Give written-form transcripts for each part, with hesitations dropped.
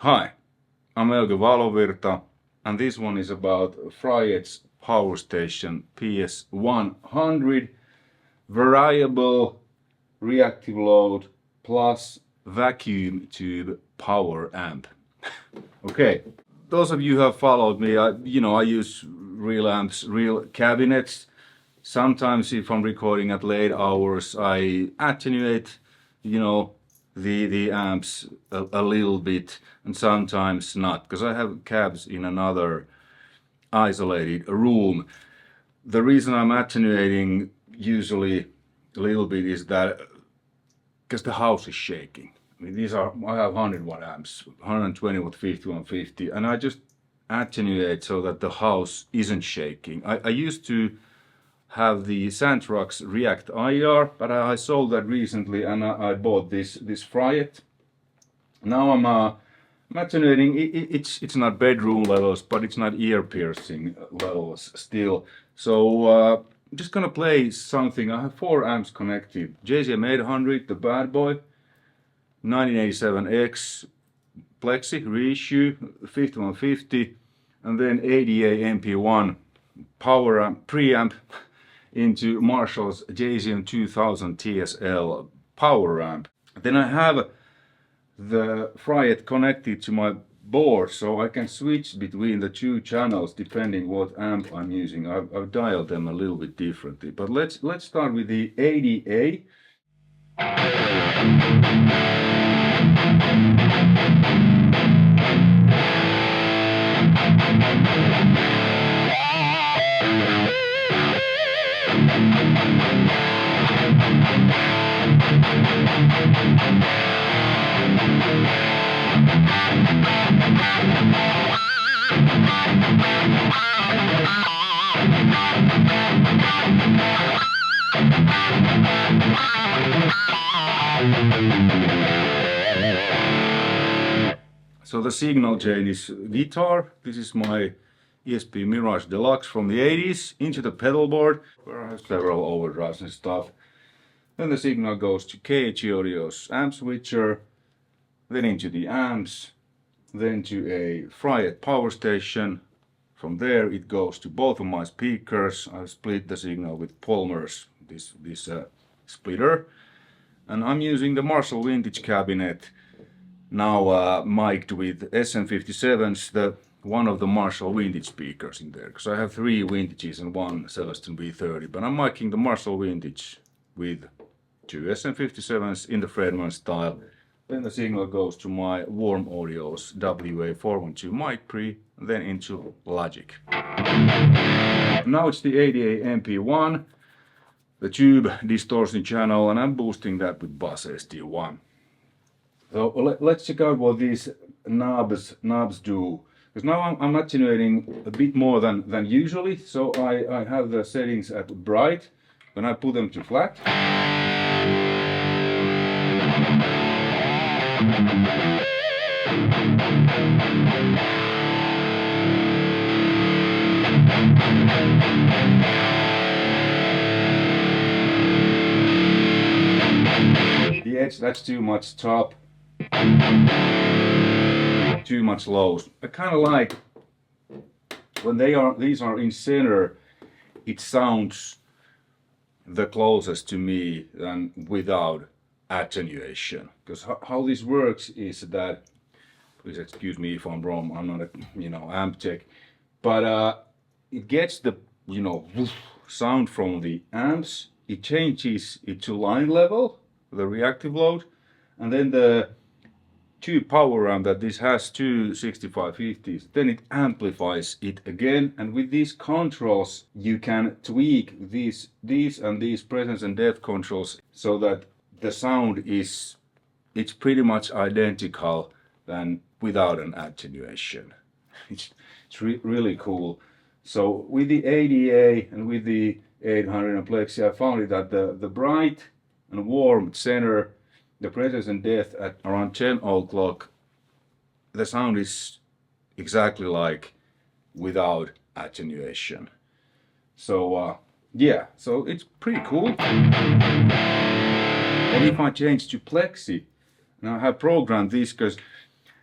Hi, I'm Euge Valovirta, and this one is about Fryette's power station PS-100 variable reactive load plus vacuum tube power amp. Okay, those of you who have followed me, I use real amps, real cabinets. Sometimes if I'm recording at late hours, I attenuate, the amps a little bit, and sometimes not, because I have cabs in another isolated room. The reason I'm attenuating usually a little bit is that because the house is shaking. I mean, I have 100 watt amps, 120 with 5150, and I just attenuate so that the house isn't shaking. I used to have the Sandrock's Reactive, but I sold that recently, and I bought this Fryette. Now I'm attenuating. It's not bedroom levels, but it's not ear piercing levels still. So I'm just gonna play something. I have 4 amps connected. JCM 800, the bad boy, 1987X, Plexi reissue 5150, and then ADA MP1 power amp preamp into Marshall's JCM 2000 TSL power amp. Then I have the Fryette connected to my board, so I can switch between the 2 channels depending what amp I'm using. I've dialed them a little bit differently, but let's start with the ADA. So the signal chain is guitar. This is my ESP Mirage Deluxe from the 80s, into the pedal board where I have several overdrives and stuff. Then the signal goes to KH Audio's amp switcher, then into the amps, then to a Fryette power station. From there it goes to both of my speakers. I split the signal with Polmer's this splitter, and I'm using the Marshall vintage cabinet now mic'd with SM57s, one of the Marshall vintage speakers in there, because I have 3 vintages and 1 Celestion V30, but I'm micing the Marshall vintage with 2 SM57s in the Fredman style. Then the signal goes to my Warm Audio's WA412 mic pre, and then into Logic. Now it's the ADA MP1, the tube distortion channel, and I'm boosting that with Bus SD1. So let's check out what these knobs do. Because now I'm attenuating a bit more than usually, so I have the settings at bright. When I put them to flat, the edge, that's too much top, too much lows. I kind of like when these are in center, it sounds the closest to me than without attenuation. Because how this works is that, please excuse me if I'm wrong, I'm not a amp tech, but it gets the sound from the amps, it changes it to line level, the reactive load, and then the 2 power amp that this has, 2 6550s, then it amplifies it again, and with these controls you can tweak these and these presence and depth controls so that the sound it's pretty much identical than without an attenuation. It's really cool. So with the ADA and with the 800 and Plexi, I found it that the bright and warm center, the presence and depth at around 10 o'clock, the sound is exactly like without attenuation. So yeah, so it's pretty cool. And if I change to Plexi, now I have programmed this because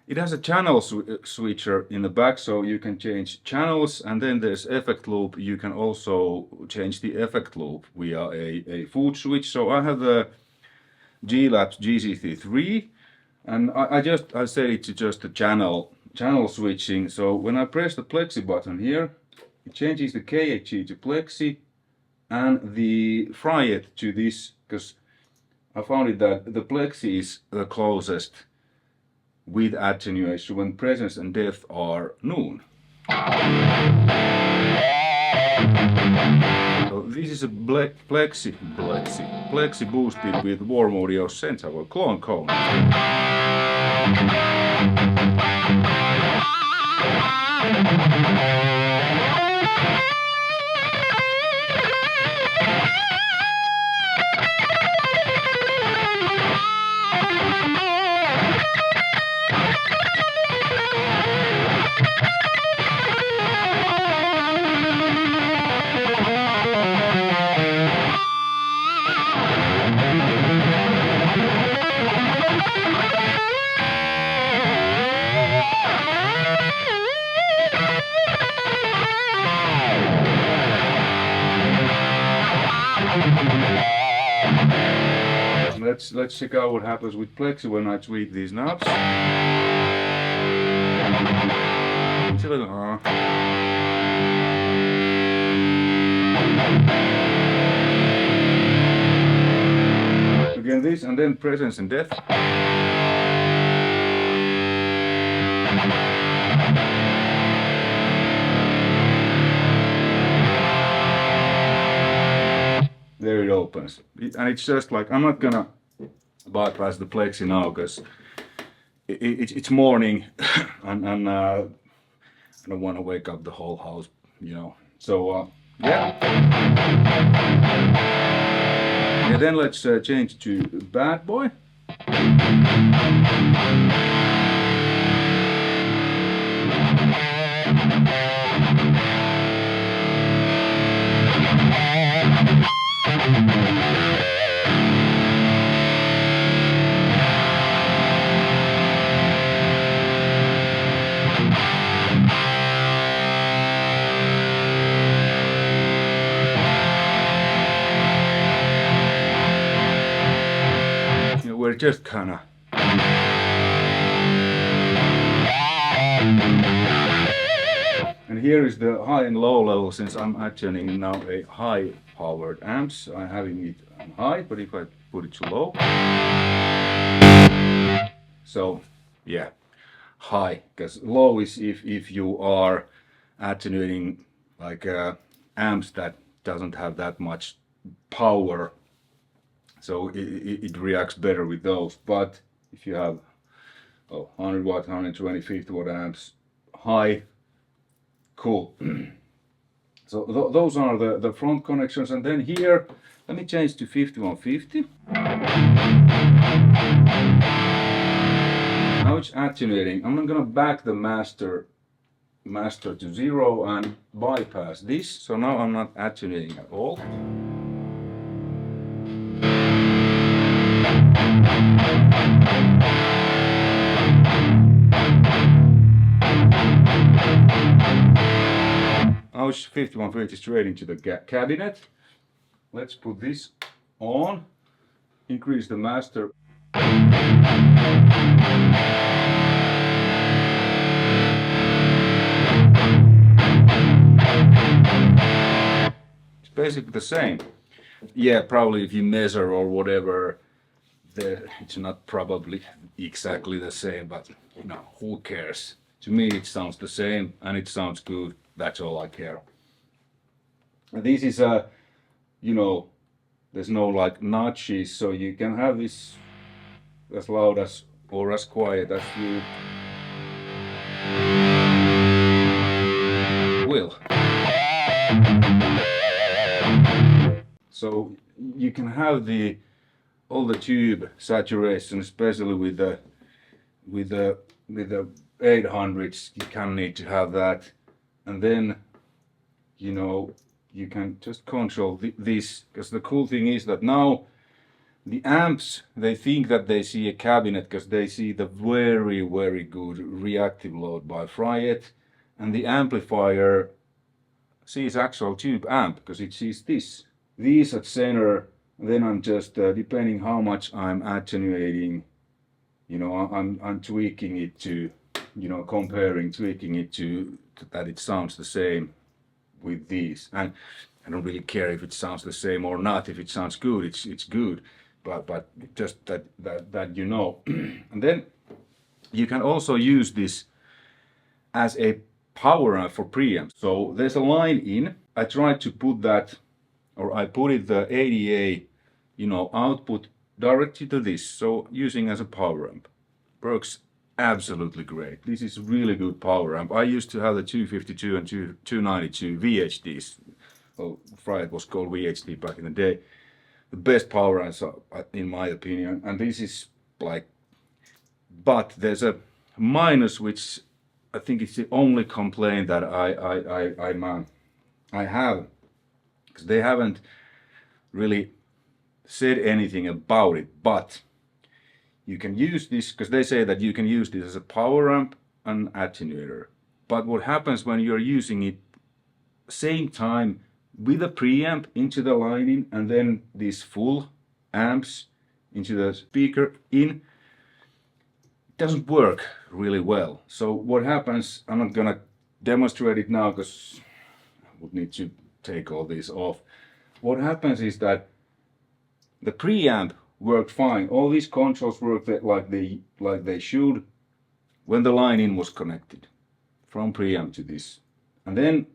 it has a channel switcher in the back, so you can change channels, and then there's effect loop. You can also change the effect loop via a foot switch. So I have the G-Labs GCT3, and I set it to just a channel switching. So when I press the Plexi button here, it changes the KHG to Plexi and the Fryette to this, because I found it that the Plexi is the closest with attenuation when presence and depth are known. So this is a Plexi boosted with warm audio sensor or clone cone. Let's check out what happens with Plexi when I tweak these knobs. It's a little again this, and then presence and depth. There it opens, and it's just like, I'm not gonna bypass the Plexi now because it's morning and I don't want to wake up the whole house, you know. So yeah. And then let's change to Bad Boy. We're just kinda and here is the high and low level. Since I'm tuning now a high powered amps, I'm having it on high, but if I put it to low, so yeah, high, because low is if you are attenuating like amps that doesn't have that much power. So it reacts better with those. But if you have 100 watt, 120, 50 watt amps, high, cool. So those are the front connections. And then here, let me change to 5150. Now it's attenuating. I'm not gonna back the master to 0 and bypass this. So now I'm not attenuating at all. Now it's 5150 straight into the cabinet. Let's put this on, increase the master. It's basically the same. Yeah, probably if you measure or whatever, it's not probably exactly the same, but you know, who cares? To me it sounds the same and it sounds good. That's all I care. And this is you know, there's no like notches, so you can have this as loud as or as quiet as you will. So you can have all the tube saturation, especially with the 800s. You can need to have that, and then you know you can just control this, because the cool thing is that now The amps, they think that they see a cabinet because they see the very, very good reactive load by Fryette, and the amplifier sees actual tube amp because it sees this. These at center, then I'm just, depending how much I'm attenuating, you know, I'm tweaking it to, you know, tweaking it to that it sounds the same with these. And I don't really care if it sounds the same or not. If it sounds good, it's good. But just that you know. And then you can also use this as a power amp for preamp. So there's a line in. I tried to put that, or I put it the ADA, you know, output directly to this. So using as a power amp. Works absolutely great. This is really good power amp. I used to have the 252 and 292 VHDs. Well, Fryette was called VHD back in the day. The best power amps, in my opinion. And this is like, but there's a minus, which I think it's the only complaint that I have, because they haven't really said anything about it. But you can use this, because they say that you can use this as a power amp and attenuator. But what happens when you're using it same time with a preamp into the line in, and then these full amps into the speaker in, it doesn't work really well. So what happens, I'm not gonna demonstrate it now because I would need to take all these off. What happens is that the preamp worked fine. All these controls worked like they should when the line in was connected from preamp to this. And then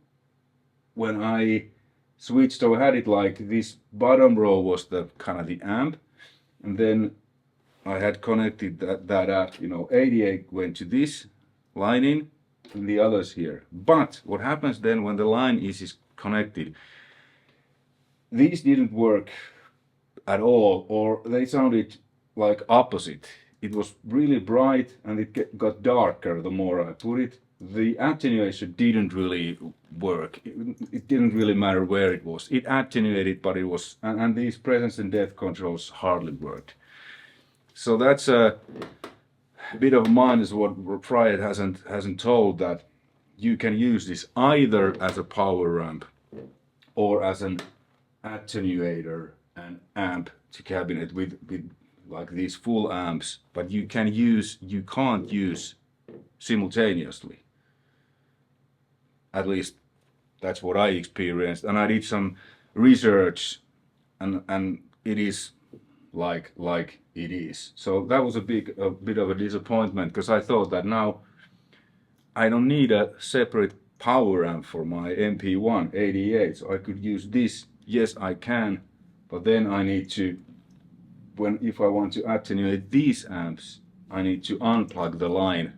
when I switched, so I had it like this bottom row was the kind of the amp, and then I had connected that you know, 88 went to this line in and the others here. But what happens then when the line is connected, these didn't work at all, or they sounded like opposite. It was really bright and it got darker the more I put it. The attenuation didn't really work. It didn't really matter where it was. It attenuated, but it was, and these presence and depth controls hardly worked. So that's a bit of minus what Fryette hasn't told, that you can use this either as a power amp or as an attenuator and amp to cabinet with like these full amps, but you can't use simultaneously. At least that's what I experienced, and I did some research, and it is like it is. So that was a bit of a disappointment, because I thought that now I don't need a separate power amp for my MP1 88, so I could use this. Yes, I can, but then I need to, if I want to attenuate these amps, I need to unplug the line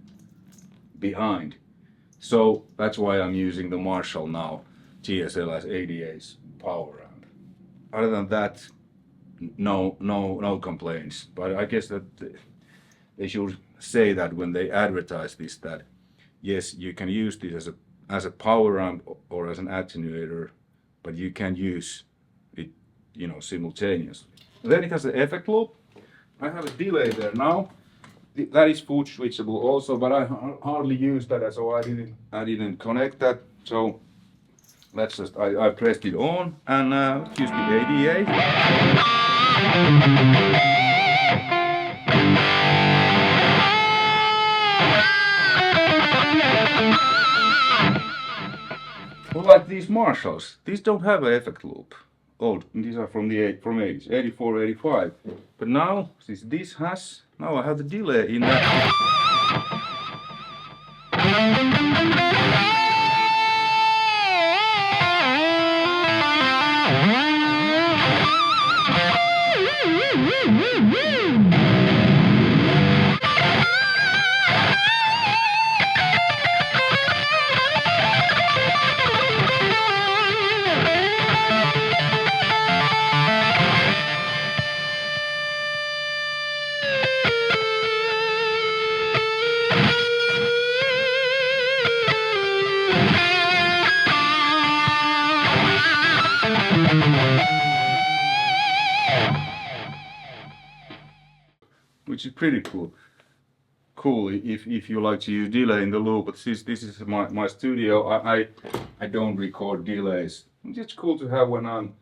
behind. So that's why I'm using the Marshall now TSLS 88's power amp. Other than that, no complaints. But I guess that they should say that when they advertise this, that yes, you can use this as a power amp or as an attenuator, but you can use it, you know, simultaneously. Then it has an effect loop. I have a delay there now. That is foot switchable also, but I hardly use that, so I didn't connect that. So let's just, I pressed it on and use the ADA. Like these Marshalls, these don't have an effect loop. Old, these are from 80s, 84, 85. But now, since this has, now I have the delay in that. which is pretty cool. Cool if you like to use delay in the loop, but this is my studio. I don't record delays. It's cool to have when I'm,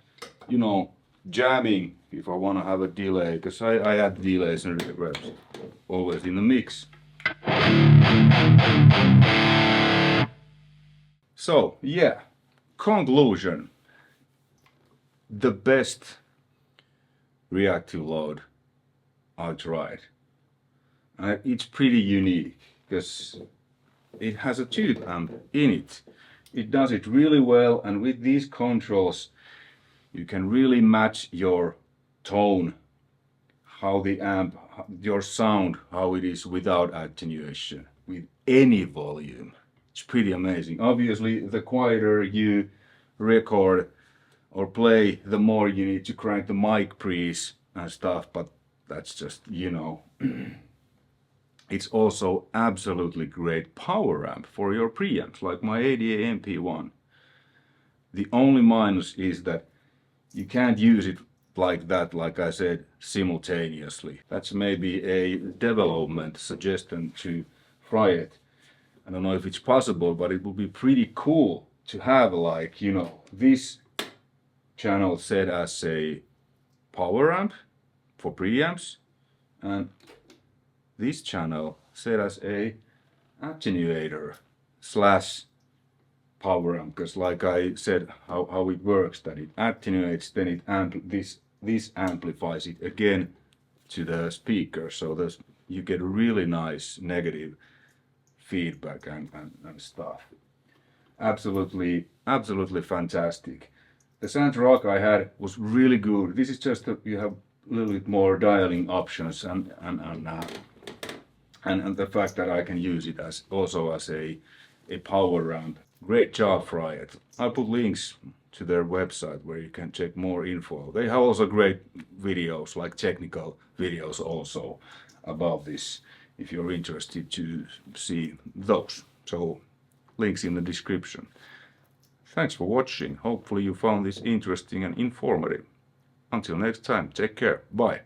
you know, jamming, if I want to have a delay, because I add delays and reverbs always in the mix. So yeah, conclusion. The best reactive load I tried. It's pretty unique because it has a tube amp in it. It does it really well, and with these controls you can really match your tone, how the amp, your sound, how it is without attenuation, with any volume. It's pretty amazing. Obviously, the quieter you record or play, the more you need to crank the mic pre's and stuff, but that's just, you know. It's also absolutely great power amp for your preamps, like my ADA MP1. The only minus is that you can't use it like that, like I said, simultaneously. That's maybe a development suggestion to Fryette. I don't know if it's possible, but it would be pretty cool to have, like, you know, this channel set as a power amp for preamps, and this channel set as a attenuator slash power amp, because like I said, how it works, that it attenuates, then it this amplifies it again to the speaker, so you get really nice negative feedback and stuff. Absolutely fantastic. The sound rock I had was really good. This is just you have a little bit more dialing options and the fact that I can use it as also as a power amp. Great job, Fryette. I'll put links to their website where you can check more info. They have also great videos, like technical videos also about this, if you're interested to see those. So links in the description. Thanks for watching. Hopefully you found this interesting and informative. Until next time, take care. Bye.